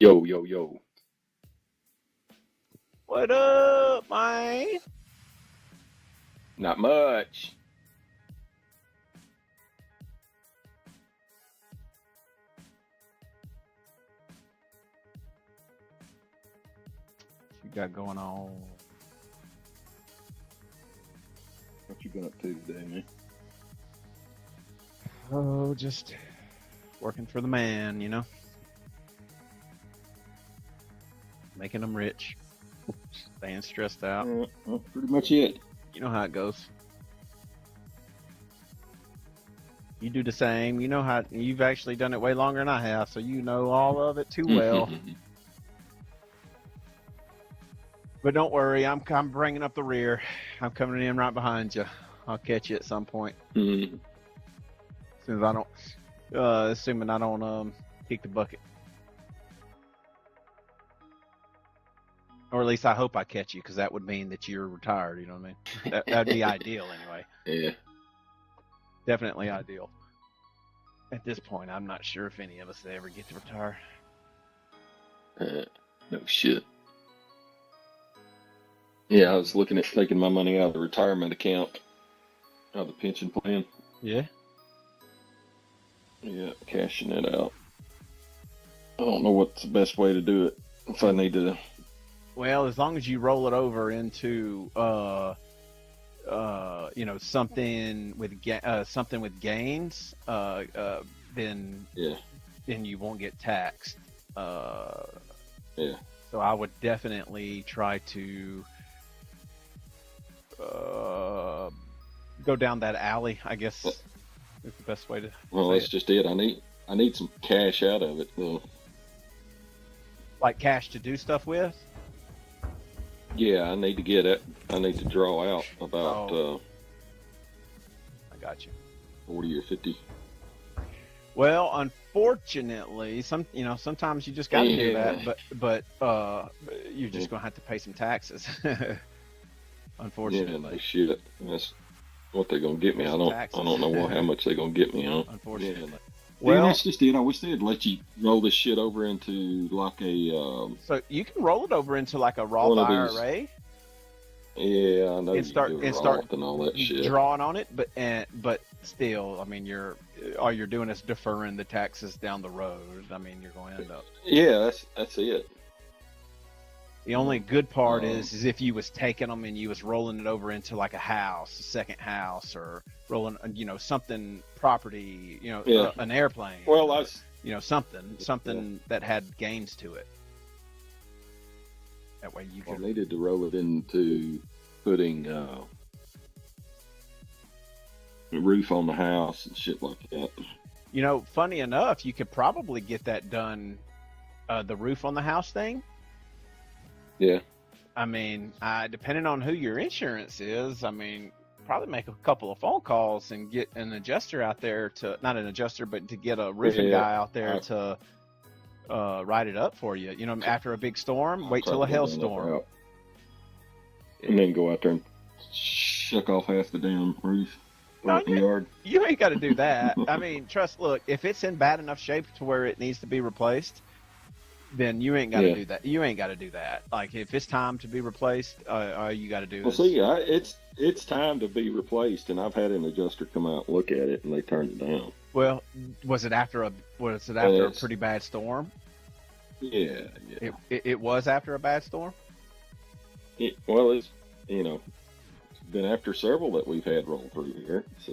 Yo, yo, yo. What up, man? Not much. What you got going on? What you been up to today, man? Oh, just working for the man, you know? Making them rich. Staying stressed out. That's pretty much it. You know how it goes. You do the same. You know how you've actually done it way longer than I have, so you know all of it too well. But don't worry, I'm bringing up the rear. I'm coming in right behind you. I'll catch you at some point. Mm-hmm. As soon as I don't, assuming I don't kick the bucket. Or at least I hope I catch you, because that would mean that you're retired. You know what I mean? That'd be ideal anyway. Yeah. Definitely ideal. At this point, I'm not sure if any of us ever get to retire. No shit. Yeah, I was looking at taking my money out of the retirement account, out of the pension plan. Yeah? Yeah, cashing it out. I don't know what's the best way to do it. If I need to. Well, as long as you roll it over into, something with gains, then you won't get taxed. Yeah. So I would definitely try to go down that alley, I guess is the best way to Well, say that's it. just it. I need some cash out of it, though. Like cash to do stuff with? Yeah, I need to get it. I need to draw out about I got you. 40 or 50. Well, unfortunately, sometimes you just got to do that, but you're just gonna have to pay some taxes. Unfortunately. Yeah, no shit. That's what they're gonna get me. I don't know how much they're gonna get me on. Unfortunately. Yeah. Well, that's just it. I wish they'd let you roll this shit over into like a. So you can roll it over into like a Roth IRA. Yeah, I know. And start and all that shit. Drawing on it, but still, I mean, all you're doing is deferring the taxes down the road. I mean, you're going to end up. Yeah, that's it. The only good part is if you was taking them and you was rolling it over into like a second house, or rolling, something property, an airplane. Well, that's something that had gains to it. That way you could. I needed to roll it into putting roof on the house and shit like that. Funny enough, you could probably get that done. The roof on the house thing. Yeah. I mean, depending on who your insurance is, I mean, probably make a couple of phone calls and get an adjuster out there not an adjuster, but to get a roofing guy out there to write it up for you. After a big storm, wait till a hailstorm. And then go out there and shuck off half the damn roof. No, in the yard. You ain't got to do that. I mean, look, if it's in bad enough shape to where it needs to be replaced, then you ain't got to do that. You ain't got to do that. Like, if it's time to be replaced, all you got to do is... Well, see, it's time to be replaced, and I've had an adjuster come out and look at it, and they turned it down. Well, was it after a pretty bad storm? Yeah. It was after a bad storm? Well, it's been after several that we've had roll through here, so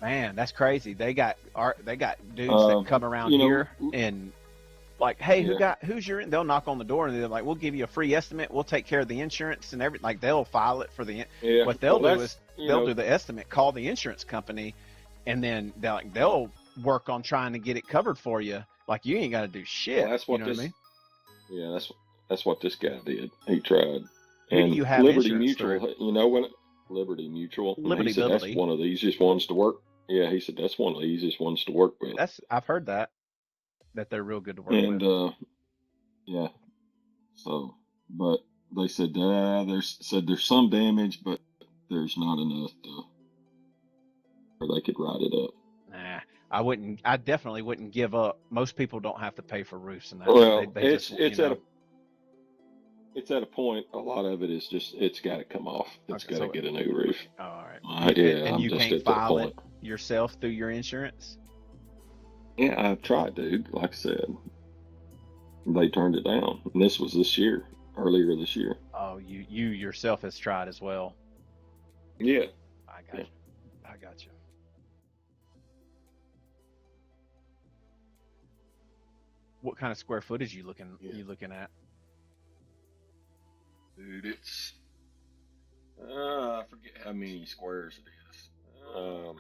Man, that's crazy. They got dudes that come around here and like, hey, who's your? They'll knock on the door and they're like, we'll give you a free estimate. We'll take care of the insurance and everything. Like, they'll file it for the. Yeah. What they'll do is they'll do the estimate, call the insurance company, and then they'll work on trying to get it covered for you. Like, you ain't got to do shit. Well, that's what what I mean? Yeah, that's what this guy did. He tried. Who And do you have Liberty Mutual, when Liberty Mutual. Liberty he said that's one of the easiest ones to work. Yeah, he said that's one of the easiest ones to work with. I've heard that they're real good to work with. And yeah. So, but they said there's some damage, but there's not enough where they could write it up. Nah, I definitely wouldn't give up. Most people don't have to pay for roofs and that. Well, They just, it's at a point. A lot of it is just it's got to come off. It's okay, got to so, get a new roof. all right. Yeah, And I'm you just can't at that file it point. yourself through your insurance? Yeah, I've tried, dude. Like I said, they turned it down. And this was earlier this year. Oh, you yourself has tried as well. Yeah. I got you. I got you. What kind of square footage you looking at? Dude, it's I forget how many squares it is. I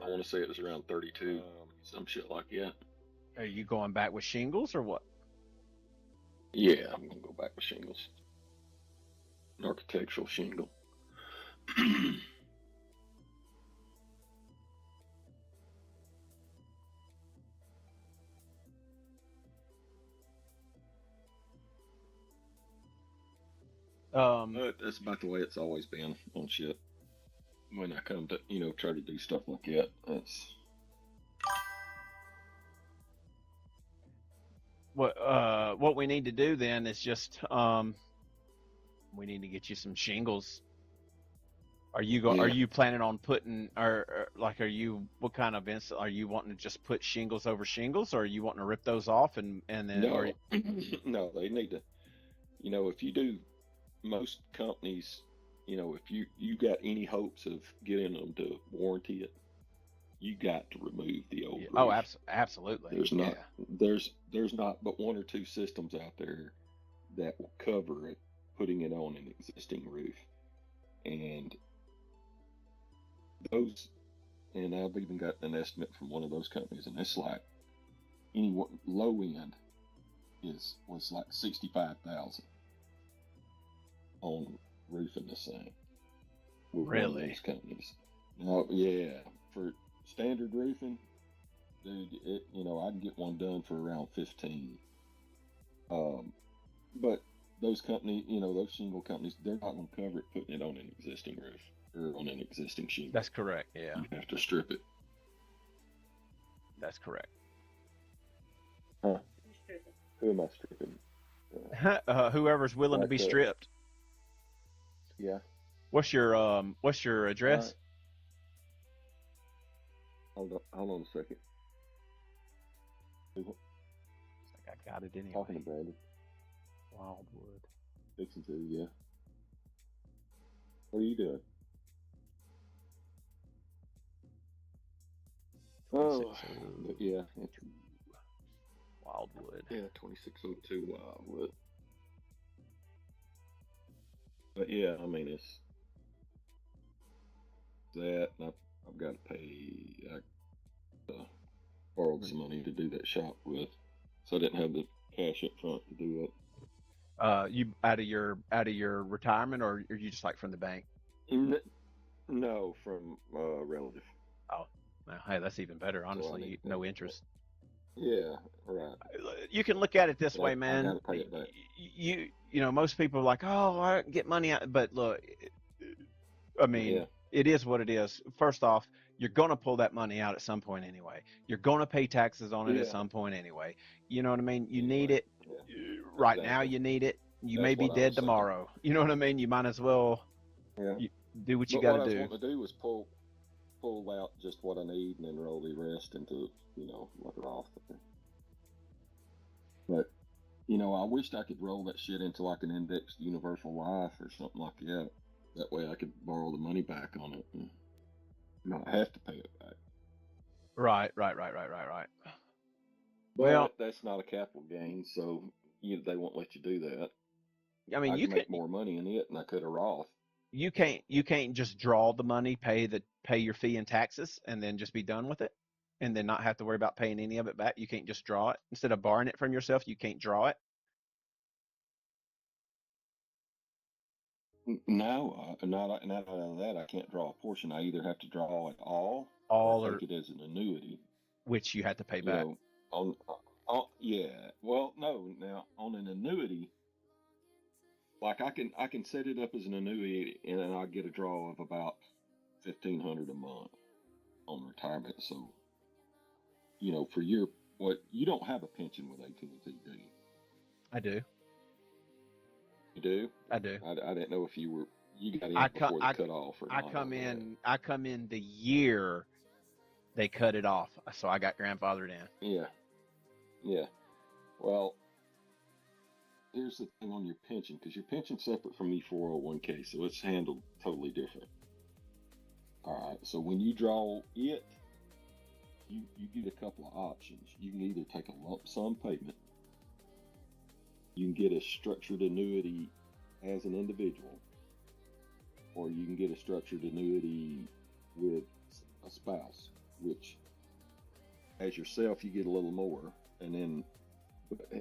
want to say it was around 32, some shit like that. Are you going back with shingles or what? Yeah, I'm gonna go back with shingles, an architectural shingle. But that's about the way it's always been on shit. When I come to try to do stuff like that, that's what we need to do then is just we need to get you some shingles. Are you planning on putting or like what kind of are you wanting to just put shingles over shingles, or are you wanting to rip those off and then no. No, they need to, if you do, most companies, if you got any hopes of getting them to warranty it, you got to remove the old roof. Oh, absolutely. There's not but one or two systems out there that will cover it, putting it on an existing roof. And I've even got an estimate from one of those companies, and it's like any low end was like 65,000 on roofing this thing. With really? one of those companies. Now, yeah, for standard roofing, dude, I can get one done for around 15. But those companies, those shingle companies, they're not going to cover it putting it on an existing roof or on an existing shingle. That's correct. Yeah. You have to strip it. That's correct. Huh? Who am I stripping? Whoever's willing to be stripped. Yeah. What's your address? Hold on a second. I think I got it anyway. Talking to Brandon. Wildwood. Fixing to, yeah. What are you doing? Oh, yeah. Wildwood. Yeah, 2602 Wildwood. But yeah, I mean, it's that, and I've got to pay. I borrowed some money to do that shop with, so I didn't have the cash up front to do it. You out of your retirement, or are you just like from the bank? No, from a relative. Oh, well, hey, that's even better. Honestly, no interest. Yeah, right. You can look at it this way, man. I gotta pay it back. Most people are like, oh, I can get money out, but look, I mean, It is what it is. First off, you're gonna pull that money out at some point anyway. You're gonna pay taxes on it at some point anyway. You know what I mean? You need it right now. You need it. You may be dead tomorrow. You know what I mean? You might as well do what you got to do. What I was wanting to do was pull out just what I need and then roll the rest into like a Roth. But I wished I could roll that shit into like an indexed universal life or something like that. That way I could borrow the money back on it and not have to pay it back. Right. But well, that's not a capital gain, so they won't let you do that. I mean, you can make more money in it, and I could have Roth. You can't just draw the money, pay your fee and taxes, and then just be done with it, and then not have to worry about paying any of it back. You can't just draw it instead of borrowing it from yourself. You can't draw it. No, not out of that. I can't draw a portion. I either have to draw it all or take it as an annuity, which you have to pay back. Yeah. Well, no. Now on an annuity, like I can set it up as an annuity, and then I get a draw of about $1,500 a month on retirement. So you know, for your what you don't have a pension with AT&T, do you? I do. You do? I do. I didn't know if you got in before the cutoff or not. I come in the year they cut it off, so I got grandfathered in. Yeah. Yeah. Well, here's the thing on your pension, because your pension's separate from the 401k, so it's handled totally different. All right. So when you draw it, you get a couple of options. You can either take a lump sum payment. You can get a structured annuity as an individual, or you can get a structured annuity with a spouse, which as yourself you get a little more. And then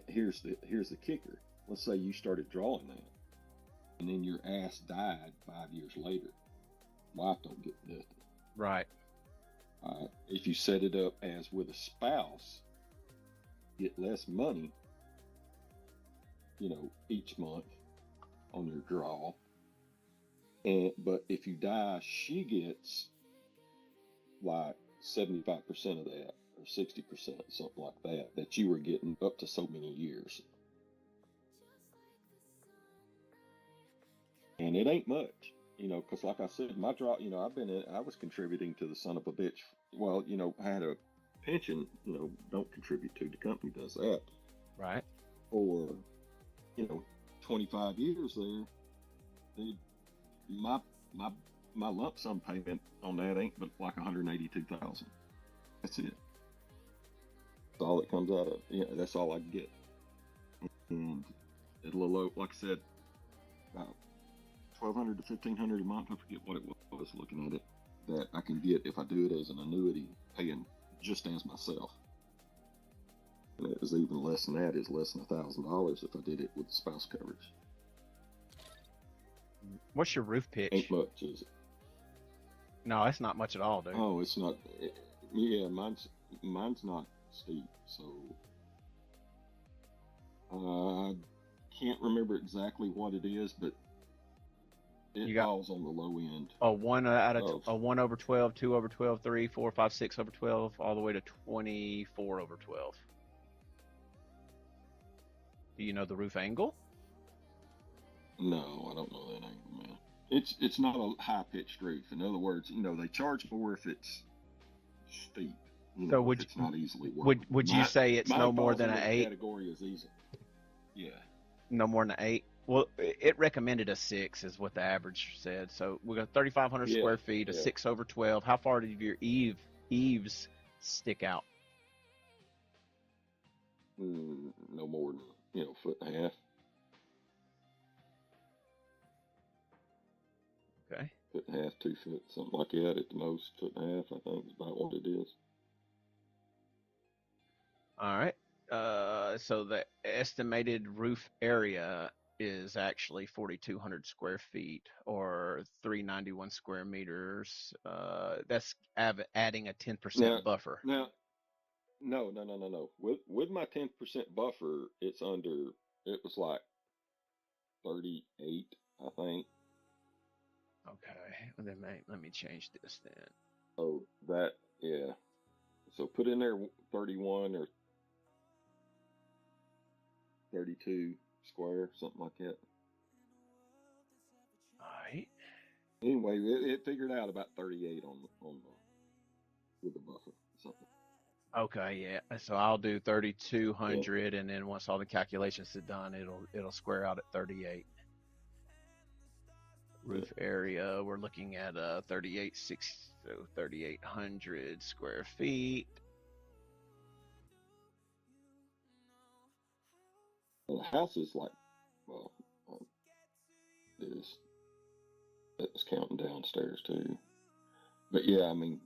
here's the kicker. Let's say you started drawing that, and then your ass died 5 years later. Wife don't get nothing. Right. If you set it up as with a spouse, you get less money, you know, each month on your draw. But if you die, she gets like 75% of that, or 60%, something like that you were getting up to so many years. And it ain't much, you know, because like I said, my draw, you know, I was contributing to the son of a bitch. Well, you know, I had a pension, you know, don't contribute to, the company does that. Right. For, you know, 25 years there, my lump sum payment on that ain't but like 182,000. That's it. That's all it comes out of. Yeah, that's all I get. And it's a little, like I said, about $1,200 to $1,500 a month. I forget what it was looking at it, that I can get if I do it as an annuity, paying just as myself. And it was even less than that. It's less than $1,000 if I did it with spouse coverage. What's your roof pitch? Ain't much, is it? No, it's not much at all, dude. Oh, it's not. Yeah, mine's not steep, so I can't remember exactly what it is, but it falls on the low end. A 1 out of a 1 over 12, 2 over 12, 3, 4, 5, 6 over 12, all the way to 24 over 12. Do you know the roof angle? No, I don't know that angle, man. It's not a high pitched roof. In other words, you know, they charge more if it's steep. You know, if it's not easily worked. Would you say it's no more than an 8? Category is easy. Yeah. No more than an 8. Well, it recommended a 6 is what the average said. So we got 3,500 square feet, a 6 over 12. How far did your eaves stick out? No more than, you know, 1.5 feet. Okay. 1.5 feet, 2 feet, something like that at the most. 1.5 feet, I think, is about what it is. All right. So the estimated roof area is actually 4,200 square feet or 391 square meters. That's adding a 10% buffer. No. With my 10% buffer, it was like 38, I think. Okay. And then let me change this then. Oh, that, yeah. So put in there 31 or 32 square, something like that. All right. Anyway, it figured out about 38 with the buffer or something. Okay, yeah. So I'll do 3,200, and then once all the calculations are done, it'll square out at 38. Roof area, we're looking at 3,800 square feet. Well, the house is like, well, it's counting downstairs too. But yeah, I mean,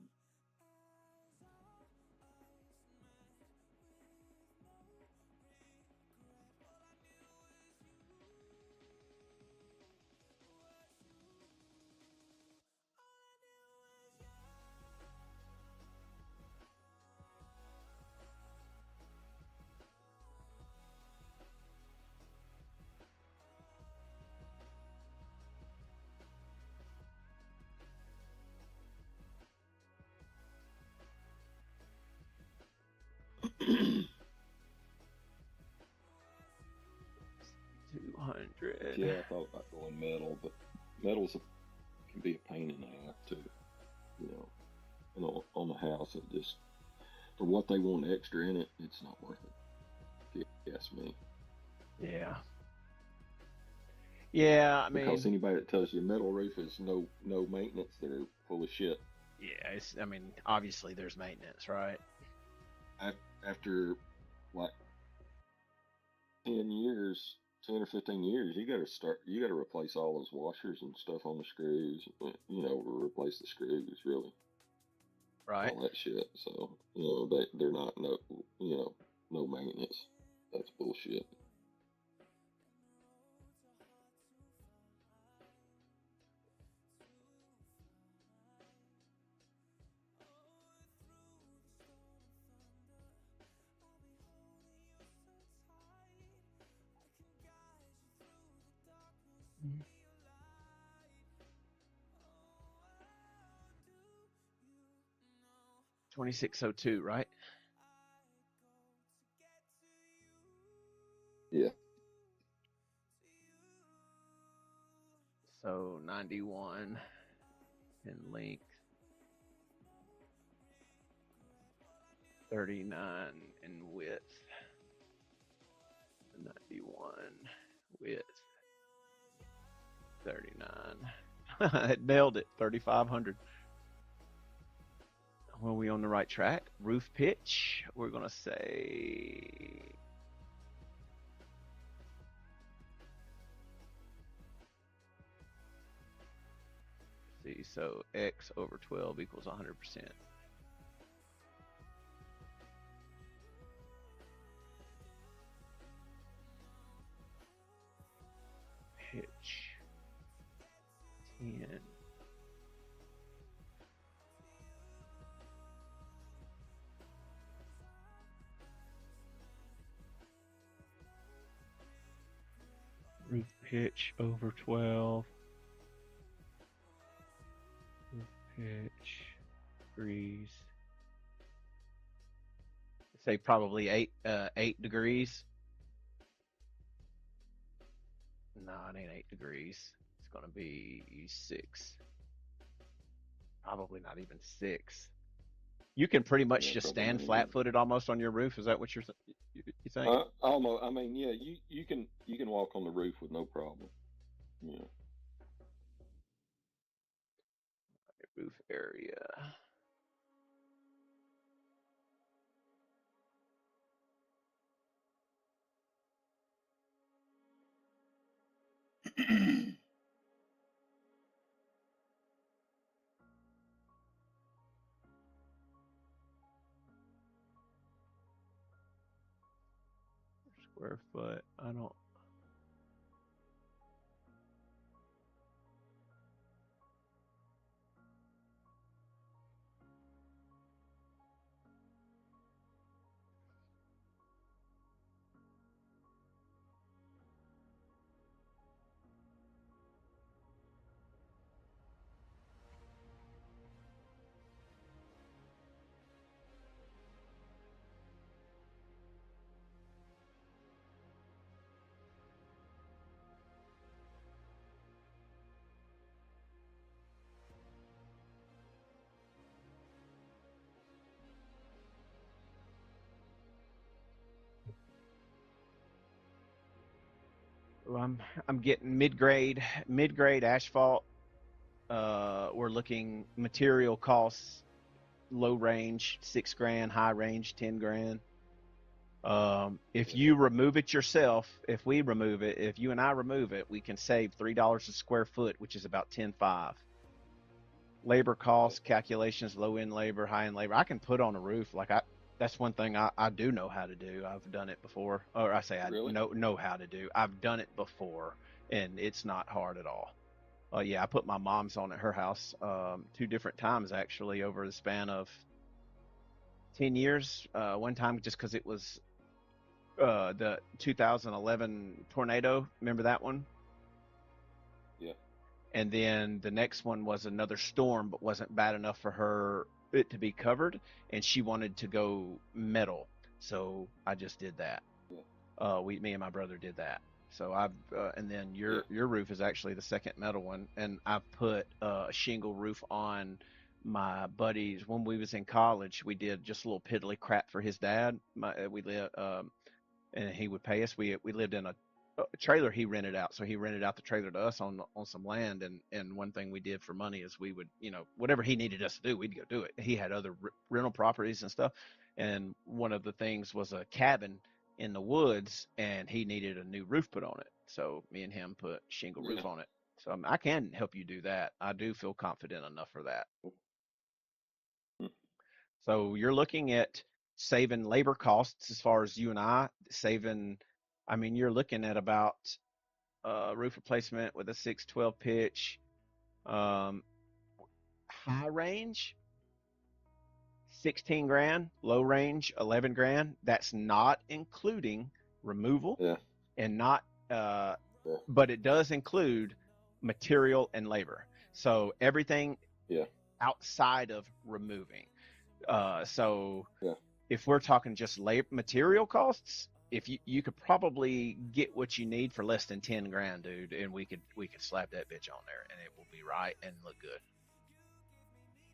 200. Yeah, I thought about going metal, but metals can be a pain in the ass too. You know, and on the house, it just for what they want extra in it, it's not worth it. If you ask me. Yeah. Yeah, I Because mean, anybody that tells you metal roof is no maintenance, they're full of shit. yeah, I mean, obviously there's maintenance, right? After like 10 years, 10 or 15 years, you got to replace all those washers and stuff on the screws. You know, replace the screws, really, Right. all that shit. So they're not no maintenance. That's bullshit. Mm. 2602, right? Yeah. So 91 in length, 39 in width, 91 width, 39. It nailed it, 3,500. Are we on the right track? Roof pitch, we're going to say... See, so X over 12 equals 100%. Pitch 10. Roof pitch over 12. Roof pitch degrees. Say probably 8 degrees. No, it ain't 8 degrees. It's gonna be 6. Probably not even 6. You can pretty much Yeah, just probably stand not even. flat-footed almost on your roof. Is that what you think? Almost. I mean, yeah, you can walk on the roof with no problem. Yeah. Roof area. Square foot. I don't. I'm getting mid-grade asphalt. We're looking material costs, low range $6,000, high range $10,000. If you remove it yourself, if we remove it, if you and I remove it, we can save $3 a square foot, which is about 10.5. Labor costs, calculations, low end labor, high end labor. I can put on a roof that's one thing I do know how to do. I've done it before, or I say I Really? know how to do. I've done it before, and it's not hard at all. Yeah, I put my mom's on at her house 2 different times actually over the span of 10 years. One time just because it was the 2011 tornado. Remember that one? Yeah. And then the next one was another storm, but wasn't bad enough for it to be covered, and she wanted to go metal, so I just did that. Yeah. Me and my brother did that. So I've and then your roof is actually the second metal one, and I put a shingle roof on my buddies when we was in college. We did just a little piddly crap for his dad. We lived and he would pay us. We lived in a trailer he rented out, so he rented out the trailer to us on some land. And one thing we did for money is we would, whatever he needed us to do, we'd go do it. He had other rental properties and stuff, and one of the things was a cabin in the woods, and he needed a new roof put on it. So me and him put shingle roof on it. So I can help you do that. I do feel confident enough for that. So you're looking at saving labor costs as far as you and I saving. I mean, you're looking at about roof replacement with a 612 pitch, um, high range 16 grand, low range 11 grand. That's not including removal and not, but it does include material and labor. So everything outside of removing. So if we're talking just labor material costs, if you could probably get what you need for less than 10 grand, dude, and we could slap that bitch on there and it will be right and look good.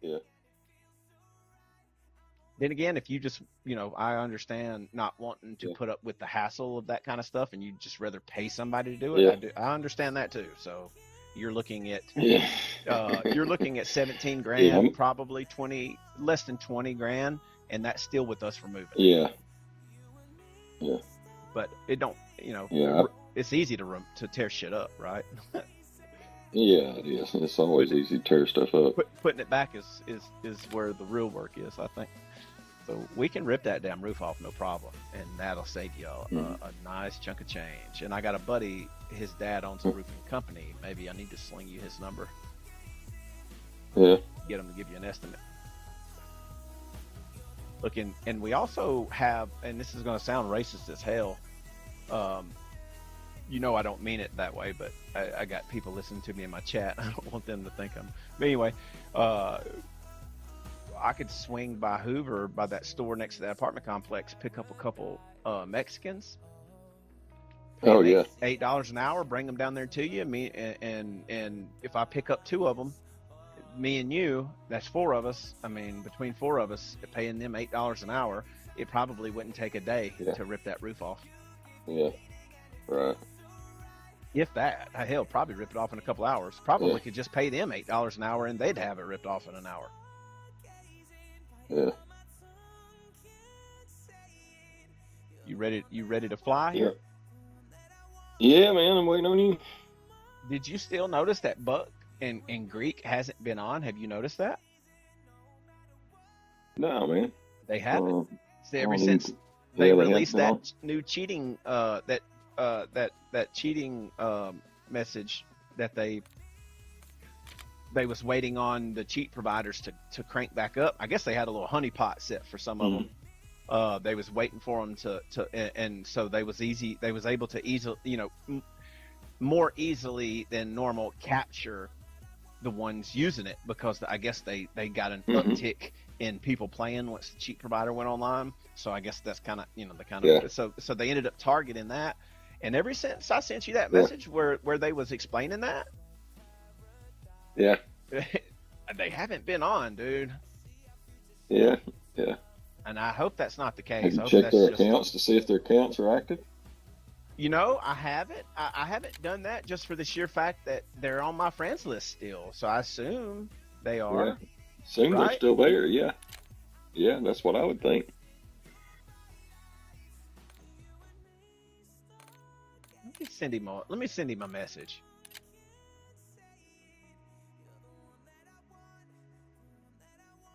Yeah. Then again, if you just, I understand not wanting to put up with the hassle of that kind of stuff and you just rather pay somebody to do it. I understand that too. So you're looking at you're looking at 17 grand, probably less than 20 grand, and that's still with us removing. Yeah. But it don't, it's easy to tear shit up, right? Yeah, it is. It's always easy to tear stuff up. Putting it back is where the real work is, I think. So we can rip that damn roof off, no problem, and that'll save you a nice chunk of change. And I got a buddy, his dad owns a roofing company. Maybe I need to sling you his number. Yeah. Get him to give you an estimate. And we also have, and this is going to sound racist as hell. I don't mean it that way, but I got people listening to me in my chat. I don't want them to think I'm. But anyway, I could swing by Hoover, by that store next to that apartment complex, pick up a couple Mexicans. Oh yeah. $8 an hour, bring them down there to you. And if I pick up two of them, me and you, that's four of us. I mean, between four of us, paying them $8 an hour, it probably wouldn't take a day to rip that roof off. Yeah. Right. If that, hell, probably rip it off in a couple hours. Probably could just pay them $8 an hour and they'd have it ripped off in an hour. Yeah. You ready to fly here? Yeah, man, I'm waiting on you. Did you still notice that Buck and Greek hasn't been on? Have you noticed that? No, man. They haven't. Ever since they released that new cheating that cheating message that they was waiting on the cheat providers to crank back up. I guess they had a little honeypot set for some of them. They was waiting for them and so they was able to easily, more easily than normal capture the ones using it, because I guess they got an uptick in people playing once the cheat provider went online. So I guess that's kind of, so they ended up targeting that. And ever since I sent you that message where they was explaining that, they haven't been on, dude. Yeah. And I hope that's not the case. Have you checked their accounts to see if their accounts are active? I haven't. I haven't done that, just for the sheer fact that they're on my friends list still. So I assume they are. Yeah. Assume they're still there. Yeah. Yeah, that's what I would think. Let me send him a message.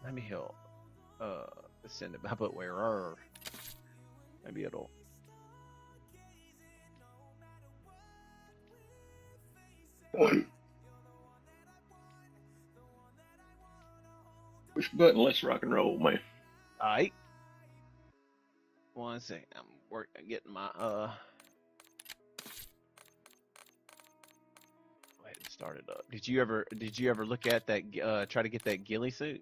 Let me help. Send it. How about where? Maybe it'll. Push button. Let's rock and roll, man. All right. 1 second. I'm getting my Go ahead and start it up. Did you ever look at that? Try to get that ghillie suit?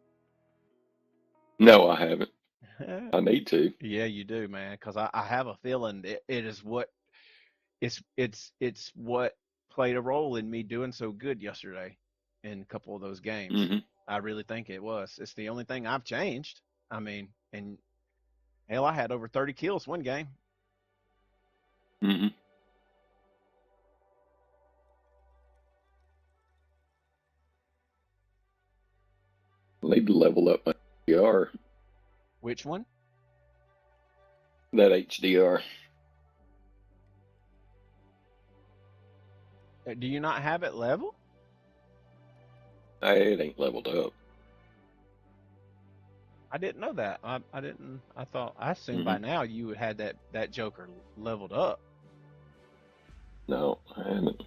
No, I haven't. I need to. Yeah, you do, man. Because I have a feeling it is what it's what played a role in me doing so good yesterday in a couple of those games. Mm-hmm. I really think it was. It's the only thing I've changed. I mean, and hell, I had over 30 kills one game. Mm-hmm. I need to level up my HDR. Which one? That HDR. Do you not have it level? It ain't leveled up. I didn't know that. I didn't. I assumed by now you had that Joker leveled up. No, I haven't.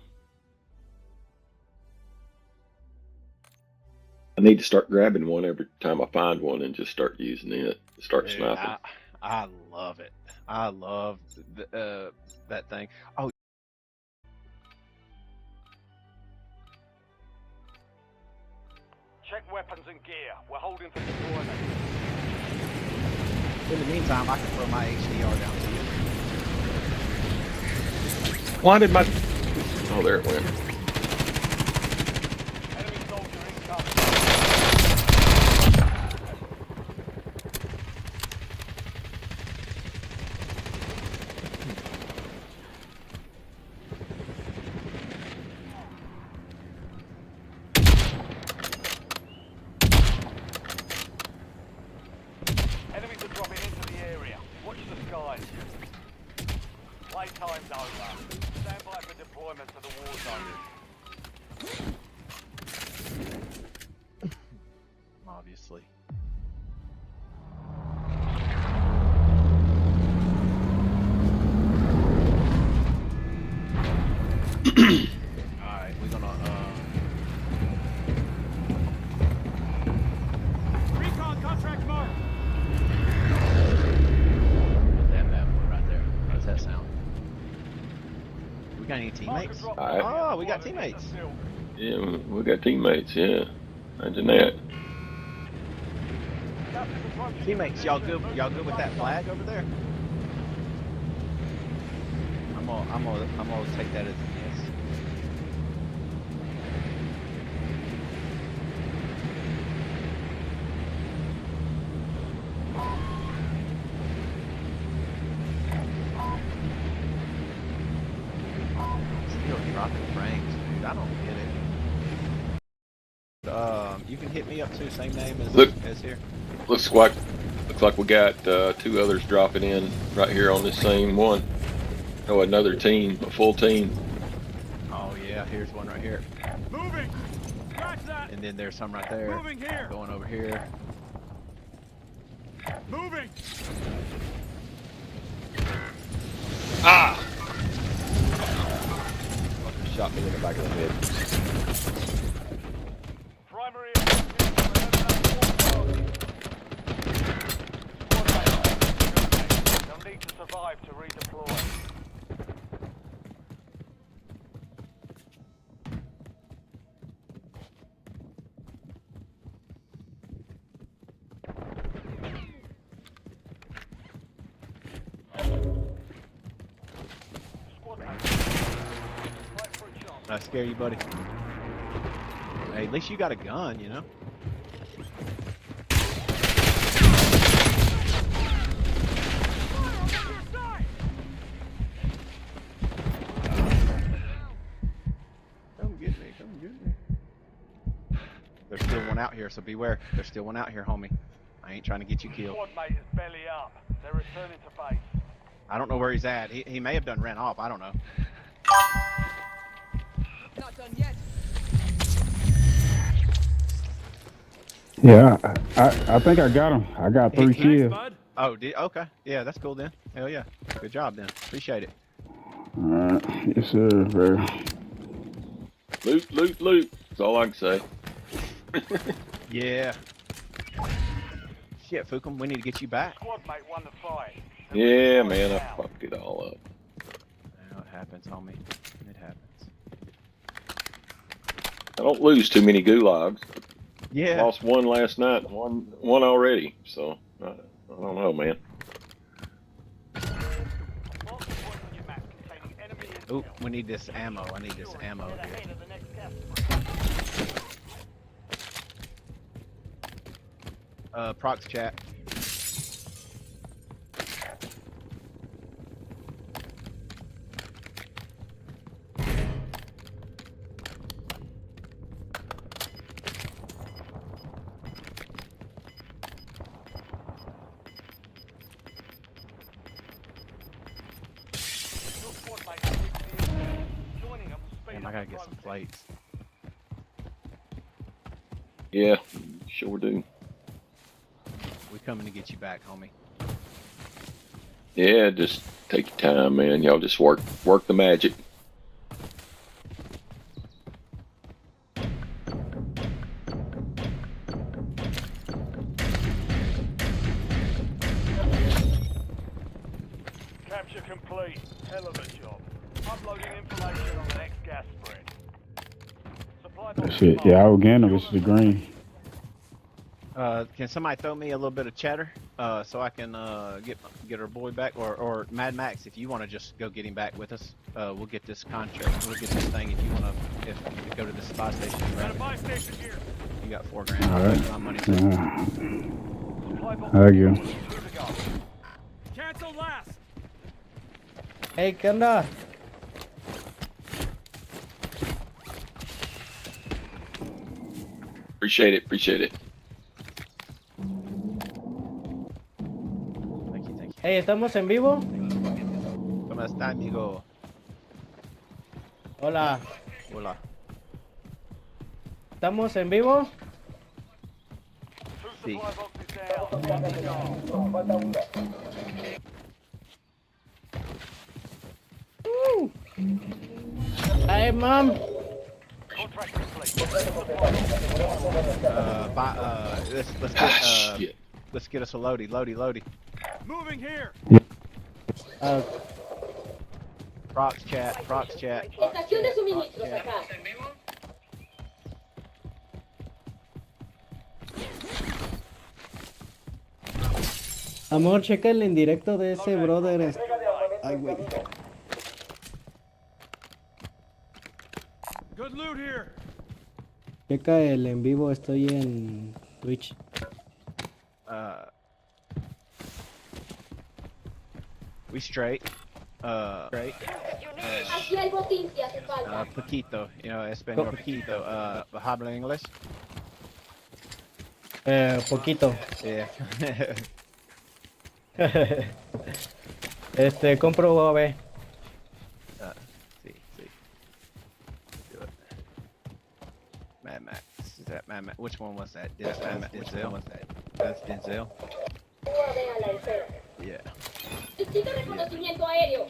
I need to start grabbing one every time I find one and just start using it. Start sniping. I love it. I love that thing. Oh. Check weapons and gear. We're holding for deployment. In the meantime, I can throw my HDR down to you. Why did my... Oh, there it went. Enemy soldier incoming. Enemies are dropping into the area. Watch the skies. Playtime's over. Stand by for deployment to the war zone. Obviously. Alright, we're gonna Recon contract marked. that bad boy right there. How does that sound? We got any teammates? Oh, we got teammates. Yeah, we got teammates, yeah. Imagine that. Teammates, y'all good with that flag over there? I'm gonna take that as a yes. Still dropping frames, dude. I don't get it. You can hit me up too, same name as here. Looks like we got two others dropping in right here on this same one. Oh, another team, a full team. Oh yeah, here's one right here. Moving. Scratch that. And then there's some right there. Moving here. Going over here. Moving. Ah! Shot me in the back of the head. Primary. They'll need to survive to redeploy. I scare you, buddy. Hey, at least you got a gun, you know? Come get me, come get me. There's still one out here, so beware. There's still one out here, homie. I ain't trying to get you killed. Squad mate is belly up. They're returning to base. I don't know where he's at. He may have done ran off. I don't know. Not done yet. Yeah, I think I got him. I got 3 kills. Oh, okay. Yeah, that's cool then. Hell yeah. Good job then. Appreciate it. Alright, yes sir, bro. Loot, loot, loot. That's all I can say. Yeah. Shit, Fukum, we need to get you back. Squad mate won the fight. Yeah, man, I fucked it all up. Well, it happens, homie. It happens. I don't lose too many gulags. Yeah. Lost one last night, one already. So I don't know, man. Oop, we need this ammo. I need this ammo Get here. ahead of the next gas spread. Prox chat. Your squad mates are reaching the area. Joining them will speed Damn, I up gotta the get some process. plates. Yeah, sure do. We coming to get you back, homie. Yeah, just take your time, man. Y'all just work the magic. Capture complete. Hell of a job. Uploading information on the next gas spread. Supply box Shit, marked. yeah, I was getting them. It's the green. Can somebody throw me a little bit of cheddar, so I can get our boy back, or Mad Max, if you want to just go get him back with us, we'll get this contract, we'll get this thing. If you want to, if you go to the spy station, Got a right? buy station here. You got $4,000. All I'll right. put my money too. Supply box Thank you. two to go. Cancel last. Hey, ¿qué onda? Appreciate it. Appreciate it. Thank you, thank you. Hey, ¿estamos en vivo? ¿Cómo está, amigo? Hola, Hola. ¿estamos en vivo? Two Sí. supply boxes down. One to go. Hey, mom. Contract complete. Let's Ah, get shit. let's get us a loady. Moving here. Uh, Prox chat. Estación de suministros acá. amor, checa el indirecto de ese brother. Ay, güey. Good loot here. Checa el en vivo, estoy en Twitch. We straight. Aquí hay botín si hace falta. Poquito, español poquito. Habla inglés? Poquito. Yeah. Compro AB. See. Do it. Mad Max. Is that Mad Max? Which one was that? That's Mad Max. Denzel. That's Denzel. UAV a la altura. Yeah. Necesito reconocimiento aéreo.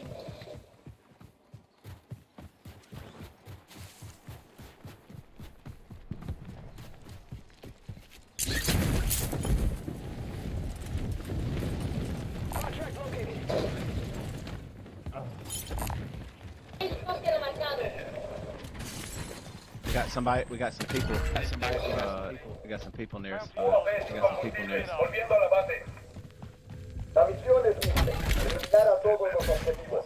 Helicóptero marcado. We got some people. We got some people near us. Volviendo a la base. La misión es simple, eliminar a todos los objetivos.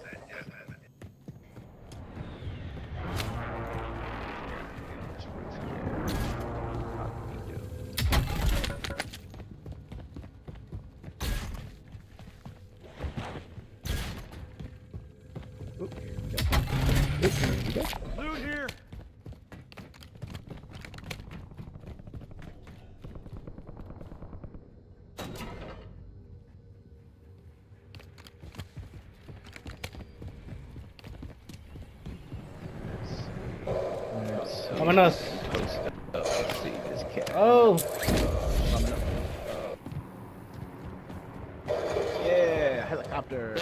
Loot here. Vámonos. Let's see this cat. Oh, Yeah, helicopter.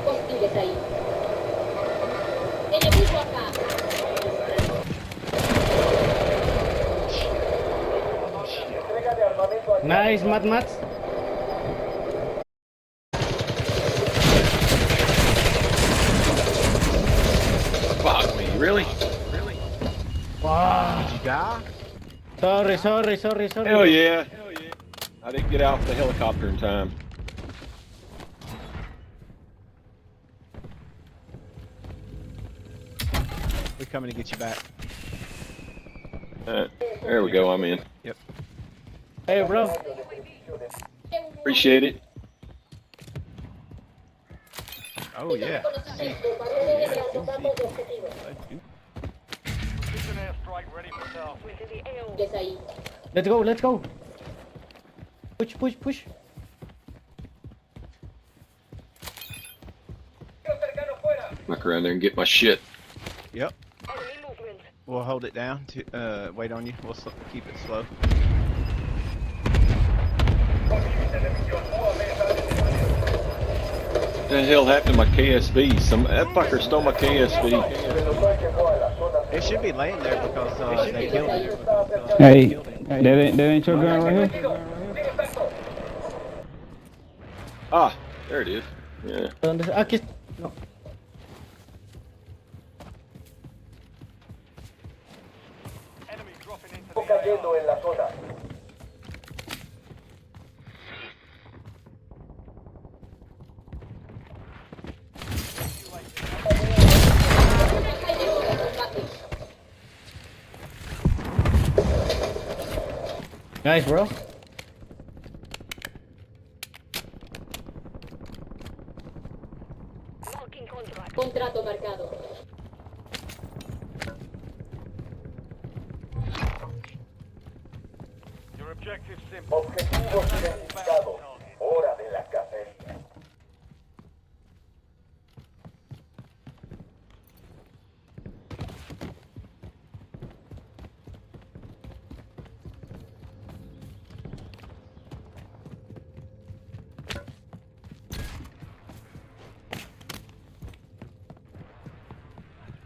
Hostiles ahí. Enemigo acá. Entrega de armamento a nice, Mad Max. Fuck me, really? Wow. Did you die? Sorry. Hell yeah. I didn't get off the helicopter in time. We're coming to get you back. There we go. I'm in. Yep. Hey, bro. Appreciate it. Oh yeah. Precision airstrike ready for task. Let's go. Push. Look around there and get my shit. Yep. We'll hold it down to wait on you. We'll keep it slow. What the hell happened to my KSB? That fucker stole my KSB. It should be laying there because they killed it. Hey, that ain't your gun right here? Ah, there it is. Yeah. Aquí. No. Enemy dropping into Estamos the cayendo en la zona. Nice, bro. Contrato marcado. Your objective simple. Objetivos identificados. Hora de la cacería.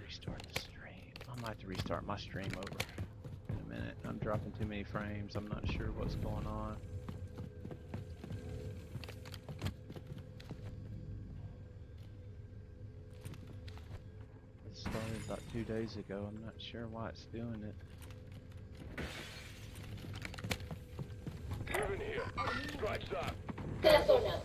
Restart the stream. I might have to restart my stream over in a minute. I'm dropping too many frames. I'm not sure what's going on. It started about 2 days ago. I'm not sure why it's doing it. Moving here. Stripes up. De la zona.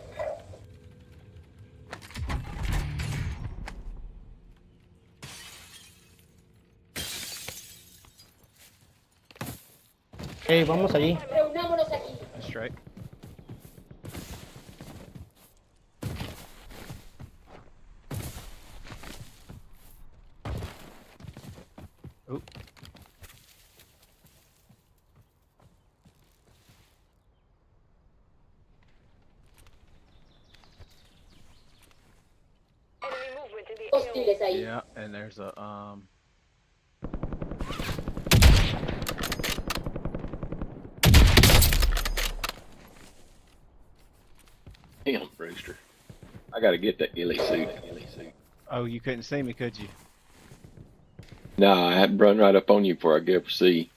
Hey, vamos allí. Reunámonos aquí. Straight. Oop. Hostiles ahí. Yeah, and there's a Damn, Brewster. I gotta get that ghillie suit. Oh, you couldn't see me, could you? Nah, I had to run right up on you before I could ever see.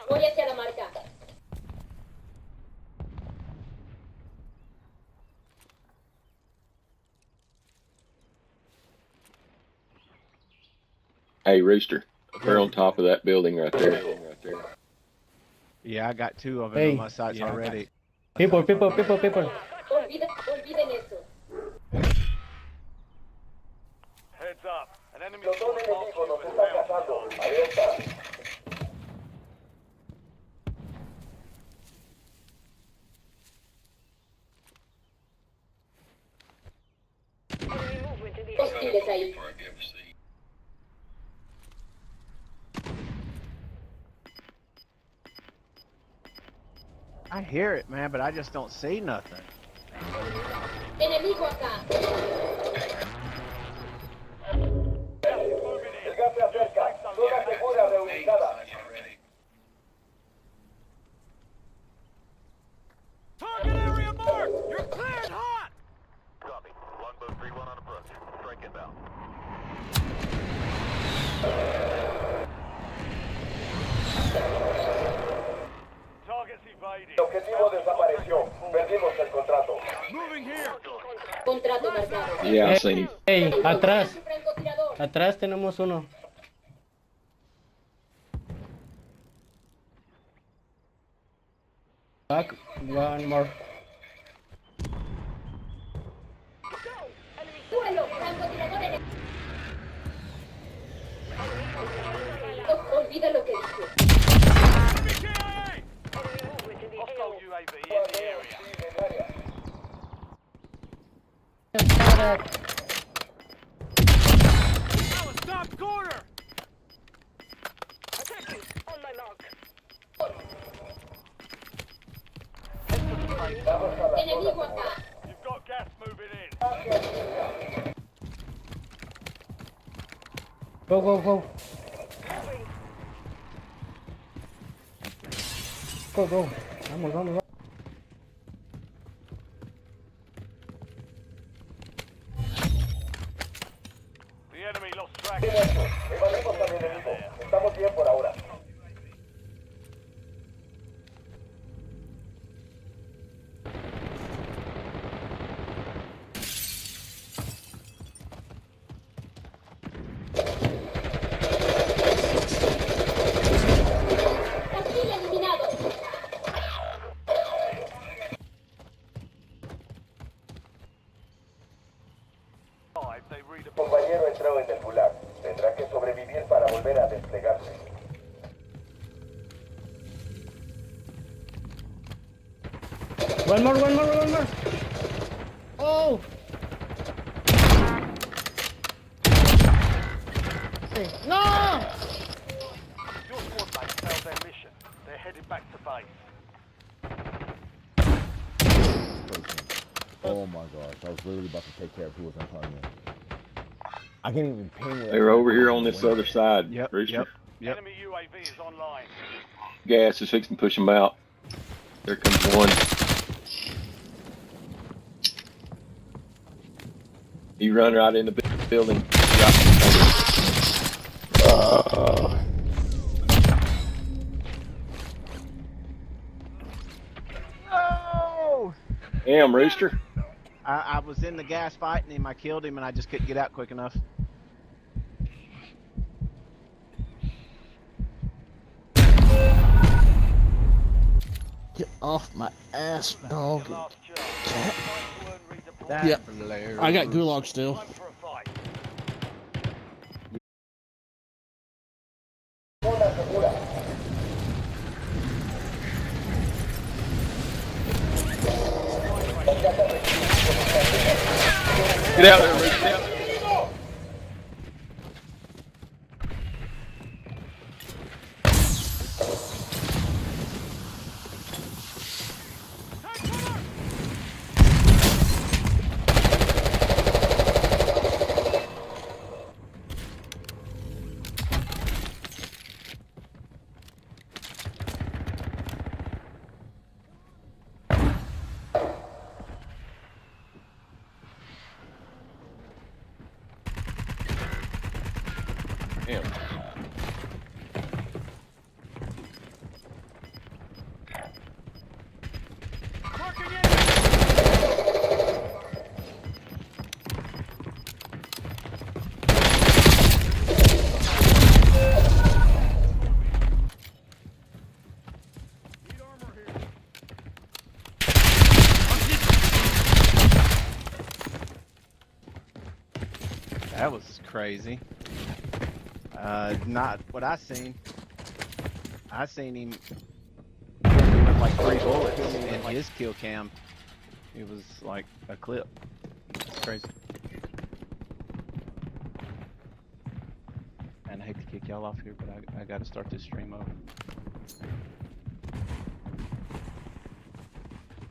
Voy hacia la marca. Hey, Rooster. They're on top of that building right there. Yeah, I got 2 of them Hey. on my sights already. People. Olviden eso. Heads up. An enemy Los dos squad enemigos marks nos you as están bounty cazando. target. Alerta. Hostiles ahí. I hear it, man, but I just don't see nothing. Enemigo acá. El gas se acerca. Zona segura reubicada. Target area marked! You're cleared hot! Copy. Longbow 3-1 on approach. Strike inbound. Targets evaded. El objetivo desapareció. Perdimos el contrato. Moving here. Contrato marcado. Yeah, I seen him. Hey, atrás. Francotirador. Atrás tenemos uno. Back, one more. Suelo, francotirador en el... Olvida lo que dije. Hostile UAV in the area. Stop corner! Enemigo acá. You've got gas moving in. Go, go, go. Go, go. Vamos, vamos, vamos. The enemy lost track. Bien hecho. Evadimos al enemigo. Estamos bien por ahora. Hostil eliminado. They read El compañero entró en el gulag. Tendrá que sobrevivir para volver a desplegarse. One more, one more, one more. Oh. No. Your squad mates failed their mission. They're headed back to base. Oh my gosh, I was literally about to take care of who was in front of me. I can't even ping it. They're over here on this other side. Yep, Rooster. Yep. Enemy UAV is online. Gas is fixing to push them out. There comes one. He run right in the building. No! Damn, Rooster. I was in the gas fighting him. I killed him, and I just couldn't get out quick enough. Get off my ass, dog. Last chance. Time to earn redeployment. That's Yeah. hilarious. I got gulag still. Time for a fight. Zona segura. Get out there, Rooster. Get out there. Damn. That was crazy. Not what I seen. I seen him with like 3 bullets in his kill cam. It was like a clip. It's crazy. And I hate to kick y'all off here, but I gotta start this stream over.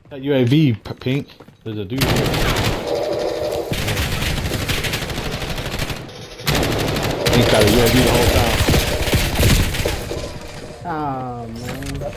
That UAV, Pink. There's a dude here. Pink's got a UAV the whole time. Ah, man.